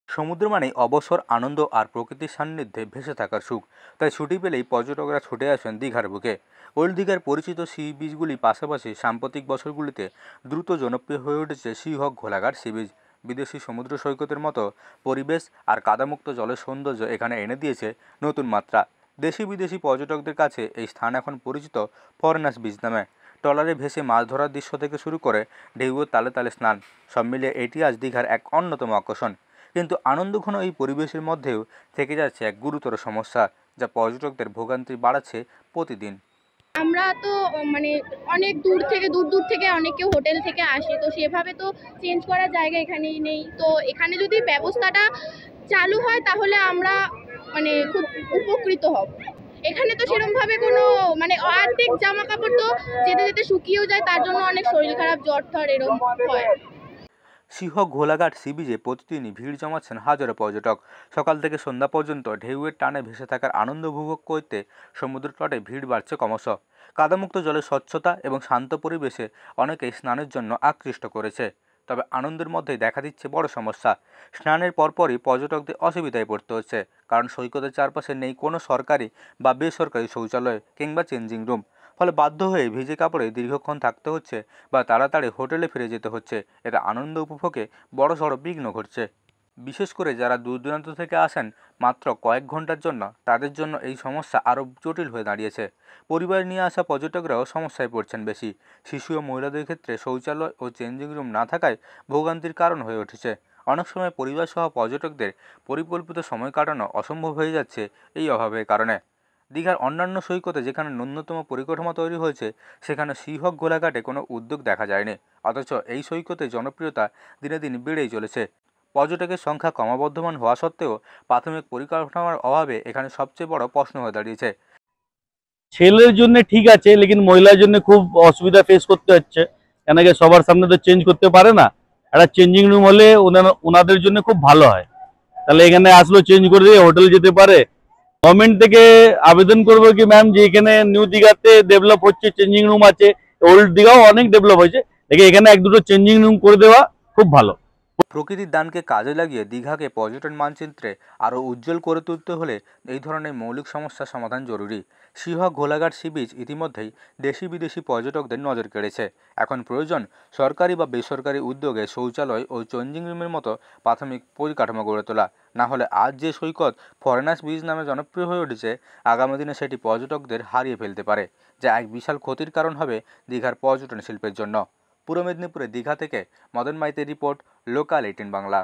সমুদ্র মানেই অবসর, আনন্দ আর প্রকৃতির সান্নিধ্যে ভেসে থাকার সুখ। তাই ছুটি পেলেই পর্যটকরা ছুটে আসেন দীঘার বুকে। ওল্ড দীঘার পরিচিত সি বিচগুলি পাশাপাশি সাম্প্রতিক বছরগুলিতে দ্রুত জনপ্রিয় হয়ে উঠেছে সিহক ঘোলাঘাট সি বিচ। বিদেশি সমুদ্র সৈকতের মতো পরিবেশ আর কাদামুক্ত জলের সৌন্দর্য এখানে এনে দিয়েছে নতুন মাত্রা। দেশি বিদেশি পর্যটকদের কাছে এই স্থান এখন পরিচিত ফরেনার্স বিচ নামে। ট্রলারে ভেসে মাছ ধরার দৃশ্য থেকে শুরু করে ঢেউয়ের তালে তালে স্নান, সব মিলিয়ে এটি আজ দীঘার এক অন্যতম আকর্ষণ। কিন্তু আনন্দঘন এই পরিবেশের মধ্যেও থেকে যাচ্ছে এক গুরুতর সমস্যা, যা পর্যটকদের ভোগান্তি বাড়াচ্ছে প্রতিদিন। আমরা তো মানে অনেক দূর দূর থেকে অনেকে হোটেল থেকে আসে, তো সেভাবে তো চেঞ্জ করার জায়গা এখানেই নেই। তো এখানে যদি ব্যবস্থাটা চালু হয় তাহলে আমরা মানে খুব উপকৃত হব। এখানে তো সেরকমভাবে কোনো মানে অর্ধেক জামা কাপড় তো যেতে যেতে শুকিয়েও যায়, তার জন্য অনেক শরীর খারাপ, জ্বর ঠর এরকম হয়। সিহক ঘোলাঘাট সি বিচে প্রতিদিনই ভিড় জমাচ্ছেন হাজারো পর্যটক। সকাল থেকে সন্ধ্যা পর্যন্ত ঢেউয়ের টানে ভেসে থাকার আনন্দ উপভোগ করতে সমুদ্র তটে ভিড় বাড়ছে ক্রমশ। কাদামুক্ত জলের স্বচ্ছতা এবং শান্ত পরিবেশে অনেকেই স্নানের জন্য আকৃষ্ট করেছে। তবে আনন্দের মধ্যেই দেখা দিচ্ছে বড় সমস্যা। স্নানের পরপরই পর্যটকদের অসুবিধায় পড়তে হচ্ছে, কারণ সৈকতের চারপাশে নেই কোনো সরকারি বা বেসরকারি শৌচালয় কিংবা চেঞ্জিং রুম। ফলে বাধ্য হয়ে ভিজে কাপড়ে দীর্ঘক্ষণ থাকতে হচ্ছে বা তাড়াতাড়ি হোটেলে ফিরে যেতে হচ্ছে। এতে আনন্দ উপভোগে বড়সড় বিঘ্ন ঘটছে। বিশেষ করে যারা দূর দূরান্ত থেকে আসেন মাত্র কয়েক ঘন্টার জন্য, তাদের জন্য এই সমস্যা আরও জটিল হয়ে দাঁড়িয়েছে। পরিবার নিয়ে আসা পর্যটকরাও সমস্যায় পড়ছেন বেশি। শিশু ও মহিলাদের ক্ষেত্রে শৌচালয় ও চেঞ্জিং রুম না থাকায় ভোগান্তির কারণ হয়ে উঠেছে। অনেক সময় পরিবার সহ পর্যটকদের পরিকল্পিত সময় কাটানো অসম্ভব হয়ে যাচ্ছে এই অভাবের কারণে। দীঘার অন্যান্য সৈকতে যেখানে ন্যূনতম পরিকাঠামো তৈরি হয়েছে, সেখানে সিহক গোলাঘাটে কোনো উদ্যোগ দেখা যায়নি। অথচ এই সৈকতের জনপ্রিয়তা দিনে দিন বেড়েই চলেছে। পর্যটকের সংখ্যা ক্রমবর্ধমান হওয়া সত্ত্বেও প্রাথমিক পরিকল্পনার অভাবে এখানে সবচেয়ে বড় প্রশ্ন হয়ে দাঁড়িয়েছে। ছেলের জন্য ঠিক আছে, লেকিন মহিলার জন্য খুব অসুবিধা ফেস করতে হচ্ছে, কেন কি সবার সামনে তো চেঞ্জ করতে পারে না। একটা চেঞ্জিং রুম হলে ওনাদের জন্য খুব ভালো হয়, তাহলে এখানে আসলো চেঞ্জ করে দিয়ে হোটেল যেতে পারে। গভর্নমেন্ট থেকে আবেদন করবো কি ম্যাম, যে এখানে নিউ দীঘাতে ডেভেলপ হচ্ছে, চেঞ্জিং রুম আছে, ওল্ড দীঘাও অনেক ডেভেলপ হয়েছে, দেখে এখানে এক দুটো চেঞ্জিং রুম করে দেওয়া খুব ভালো। প্রকৃতির দানকে কাজে লাগিয়ে দীঘাকে পর্যটন মানচিত্রে আরও উজ্জ্বল করে তুলতে হলে এই ধরনের মৌলিক সমস্যার সমাধান জরুরি। সিহক ঘোলাঘাট সি বিচ ইতিমধ্যেই দেশি বিদেশি পর্যটকদের নজর কেড়েছে। এখন প্রয়োজন সরকারি বা বেসরকারি উদ্যোগে শৌচালয় ও চেঞ্জিং রুমের মতো প্রাথমিক পরিকাঠামো গড়ে তোলা। না হলে আজ যে সৈকত ফরেনার্স বিচ নামে জনপ্রিয় হয়ে উঠেছে, আগামী দিনে সেটি পর্যটকদের হারিয়ে ফেলতে পারে, যা এক বিশাল ক্ষতির কারণ হবে দীঘার পর্যটন শিল্পের জন্য। পূর্ব মেদিনীপুরের দীঘা থেকে মদন মাইতির রিপোর্ট, লোকাল 18 বাংলা।